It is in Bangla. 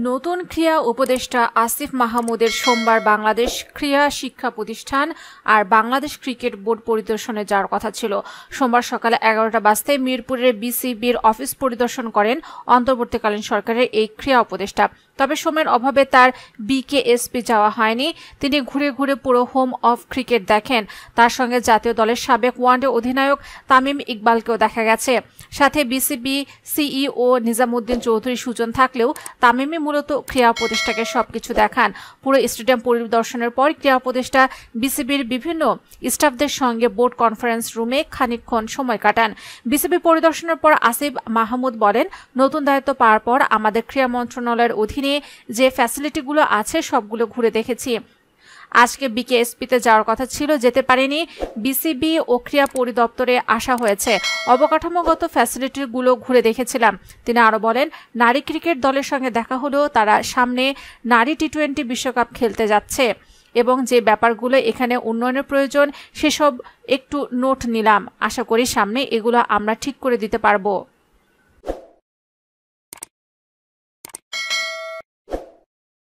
নতুন ক্রীড়া উপদেষ্টা আসিফ মাহমুদের সোমবার বাংলাদেশ ক্রীড়া শিক্ষা প্রতিষ্ঠান আর বাংলাদেশ ক্রিকেট বোর্ড পরিদর্শনে যাওয়ার কথা ছিল। সোমবার সকালে 11টা বাজতে মিরপুরের বিসিবির অফিস পরিদর্শন করেন অন্তর্বর্তীকালীন সরকারের এই ক্রীড়া উপদেষ্টা। তবে সময়ের অভাবে তার বিকেএসপি যাওয়া হয়নি। তিনি ঘুরে ঘুরে পুরো হোম অফ ক্রিকেট দেখেন। তার সঙ্গে জাতীয় দলের সাবেক ওয়ানডে অধিনায়ক তামিম ইকবালকেও দেখা গেছে। সাথে বিসিবি সিইও নিজামুদ্দিন চৌধুরী সুজন থাকলেও তামিমই মূলত ক্রীড়া উপদেষ্টাকে সবকিছু দেখান। পুরো স্টেডিয়াম পরিদর্শনের পর ক্রীড়া উপদেষ্টা বিসিবির বিভিন্ন স্টাফদের সঙ্গে বোর্ড কনফারেন্স রুমে খানিকক্ষণ সময় কাটান। বিসিবি পরিদর্শনের পর আসিফ মাহমুদ বলেন, নতুন দায়িত্ব পাওয়ার পর আমাদের ক্রীড়া মন্ত্রণালয়ের অধীনে যে ফ্যাসিলিটিগুলো আছে সবগুলো ঘুরে দেখেছি। আজকে বিকেএসপিতে যাওয়ার কথা ছিল, যেতে পারেনি। বিসিবি ও ক্রীড়া পরিদপ্তরে আসা হয়েছে, অবকাঠামোগত ফ্যাসিলিটিগুলো ঘুরে দেখেছিলাম। তিনি আরও বলেন, নারী ক্রিকেট দলের সঙ্গে দেখা হলেও তারা সামনে নারী টি-20 বিশ্বকাপ খেলতে যাচ্ছে এবং যে ব্যাপারগুলো এখানে উন্নয়নের প্রয়োজন সেসব একটু নোট নিলাম। আশা করি সামনে এগুলো আমরা ঠিক করে দিতে পারবো।